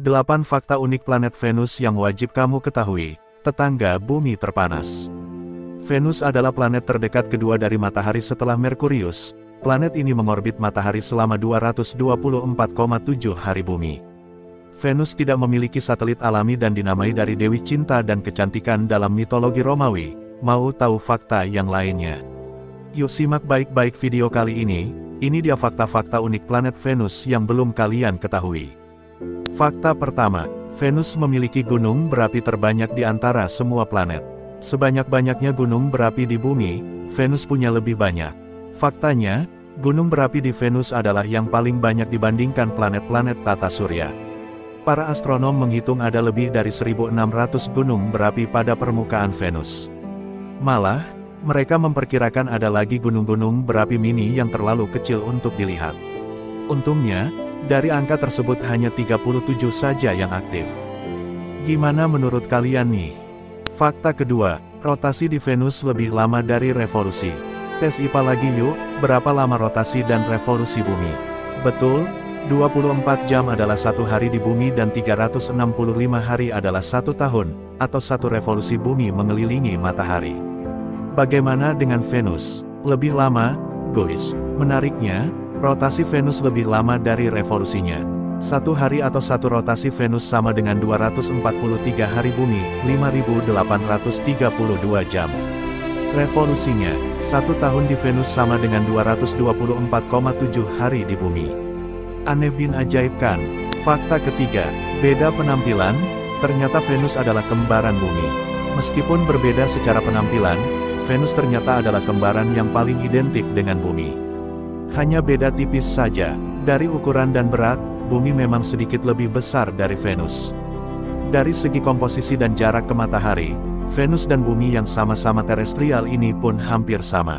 8 fakta unik planet Venus yang wajib kamu ketahui. Tetangga bumi terpanas. Venus adalah planet terdekat kedua dari matahari setelah Merkurius. Planet ini mengorbit matahari selama 224,7 hari bumi. Venus tidak memiliki satelit alami dan dinamai dari Dewi Cinta dan Kecantikan dalam mitologi Romawi. Mau tahu fakta yang lainnya? Yuk simak baik-baik video kali ini. Ini dia fakta-fakta unik planet Venus yang belum kalian ketahui. Fakta pertama, Venus memiliki gunung berapi terbanyak di antara semua planet. Sebanyak-banyaknya gunung berapi di bumi, Venus punya lebih banyak. Faktanya, gunung berapi di Venus adalah yang paling banyak dibandingkan planet-planet tata surya. Para astronom menghitung ada lebih dari 1.600 gunung berapi pada permukaan Venus. Malah, mereka memperkirakan ada lagi gunung-gunung berapi mini yang terlalu kecil untuk dilihat. Untungnya, dari angka tersebut hanya 37 saja yang aktif. Gimana menurut kalian nih? Fakta kedua, rotasi di Venus lebih lama dari revolusi. Tes IPA lagi yuk, berapa lama rotasi dan revolusi bumi? Betul, 24 jam adalah satu hari di bumi dan 365 hari adalah satu tahun, atau satu revolusi bumi mengelilingi matahari. Bagaimana dengan Venus? Lebih lama? Guys, menariknya, rotasi Venus lebih lama dari revolusinya. Satu hari atau satu rotasi Venus sama dengan 243 hari bumi, 5.832 jam. Revolusinya, satu tahun di Venus sama dengan 224,7 hari di bumi. Aneh bin ajaib kan? Fakta ketiga, beda penampilan, ternyata Venus adalah kembaran bumi. Meskipun berbeda secara penampilan, Venus ternyata adalah kembaran yang paling identik dengan bumi. Hanya beda tipis saja, dari ukuran dan berat, bumi memang sedikit lebih besar dari Venus. Dari segi komposisi dan jarak ke matahari, Venus dan bumi yang sama-sama terestrial ini pun hampir sama.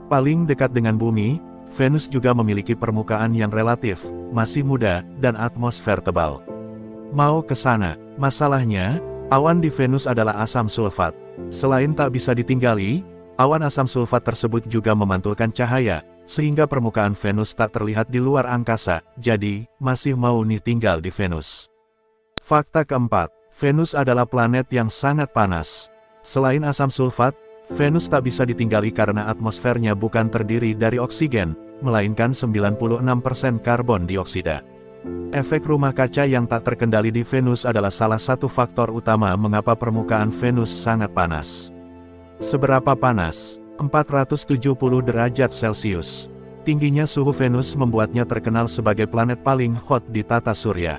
Paling dekat dengan bumi, Venus juga memiliki permukaan yang relatif, masih muda, dan atmosfer tebal. Mau ke sana, masalahnya, awan di Venus adalah asam sulfat. Selain tak bisa ditinggali, awan asam sulfat tersebut juga memantulkan cahaya, sehingga permukaan Venus tak terlihat di luar angkasa, jadi, masih mau nih tinggal di Venus. Fakta keempat, Venus adalah planet yang sangat panas. Selain asam sulfat, Venus tak bisa ditinggali karena atmosfernya bukan terdiri dari oksigen, melainkan 96% karbon dioksida. Efek rumah kaca yang tak terkendali di Venus adalah salah satu faktor utama mengapa permukaan Venus sangat panas. Seberapa panas? 470 derajat Celcius. Tingginya suhu Venus membuatnya terkenal sebagai planet paling hot di tata surya.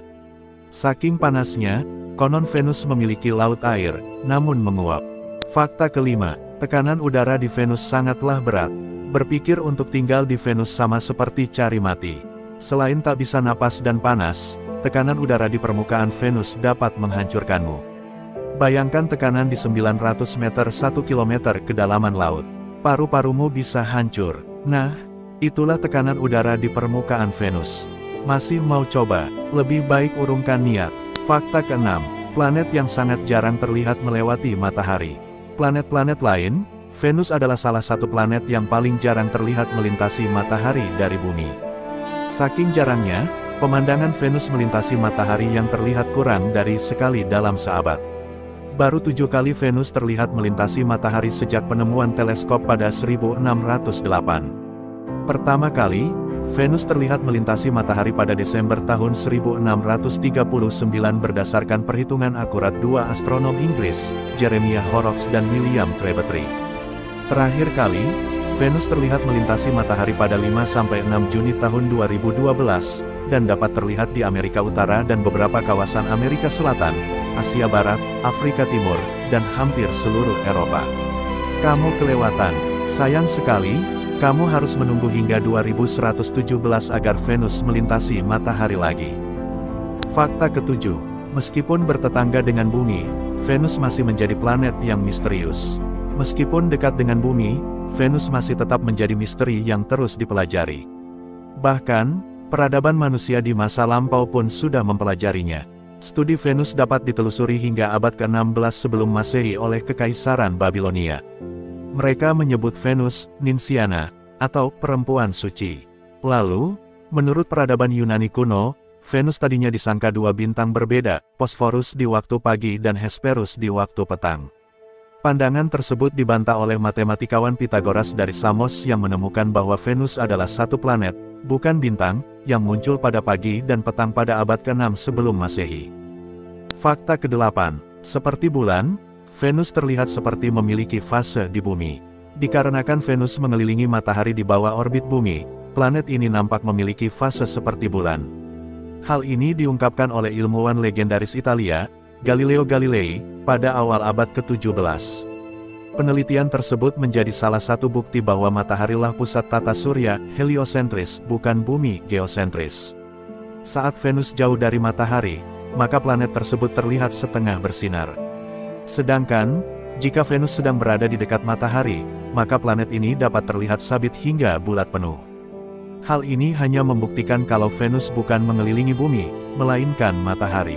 Saking panasnya, konon Venus memiliki laut air, namun menguap. Fakta kelima, tekanan udara di Venus sangatlah berat. Berpikir untuk tinggal di Venus sama seperti cari mati. Selain tak bisa napas dan panas, tekanan udara di permukaan Venus dapat menghancurkanmu. Bayangkan tekanan di 900 meter 1 km kedalaman laut. Paru-parumu bisa hancur. Nah, itulah tekanan udara di permukaan Venus. Masih mau coba? Lebih baik urungkan niat. Fakta keenam, planet yang sangat jarang terlihat melewati matahari. Planet-planet lain, Venus adalah salah satu planet yang paling jarang terlihat melintasi matahari dari bumi. Saking jarangnya, pemandangan Venus melintasi matahari yang terlihat kurang dari sekali dalam seabad. Baru 7 kali Venus terlihat melintasi matahari sejak penemuan teleskop pada 1608. Pertama kali, Venus terlihat melintasi matahari pada Desember tahun 1639 berdasarkan perhitungan akurat dua astronom Inggris, Jeremiah Horrocks dan William Crabtree. Terakhir kali, Venus terlihat melintasi matahari pada 5–6 Juni tahun 2012, dan dapat terlihat di Amerika Utara dan beberapa kawasan Amerika Selatan, Asia Barat, Afrika Timur, dan hampir seluruh Eropa. Kamu kelewatan. Sayang sekali, kamu harus menunggu hingga 2117 agar Venus melintasi matahari lagi. Fakta ketujuh, meskipun bertetangga dengan bumi, Venus masih menjadi planet yang misterius. Meskipun dekat dengan bumi, Venus masih tetap menjadi misteri yang terus dipelajari. Bahkan, peradaban manusia di masa lampau pun sudah mempelajarinya. Studi Venus dapat ditelusuri hingga abad ke-16 sebelum Masehi oleh Kekaisaran Babilonia. Mereka menyebut Venus, Ninsiana, atau perempuan suci. Lalu, menurut peradaban Yunani kuno, Venus tadinya disangka dua bintang berbeda, Phosphorus di waktu pagi dan Hesperus di waktu petang. Pandangan tersebut dibantah oleh matematikawan Pythagoras dari Samos yang menemukan bahwa Venus adalah satu planet, bukan bintang, yang muncul pada pagi dan petang pada abad ke-6 sebelum Masehi. Fakta ke-8. Seperti bulan, Venus terlihat seperti memiliki fase di bumi. Dikarenakan Venus mengelilingi matahari di bawah orbit bumi, planet ini nampak memiliki fase seperti bulan. Hal ini diungkapkan oleh ilmuwan legendaris Italia, Galileo Galilei, pada awal abad ke-17. Penelitian tersebut menjadi salah satu bukti bahwa mataharilah pusat tata surya, heliosentris, bukan bumi, geosentris. Saat Venus jauh dari matahari, maka planet tersebut terlihat setengah bersinar. Sedangkan, jika Venus sedang berada di dekat matahari, maka planet ini dapat terlihat sabit hingga bulat penuh. Hal ini hanya membuktikan kalau Venus bukan mengelilingi bumi, melainkan matahari.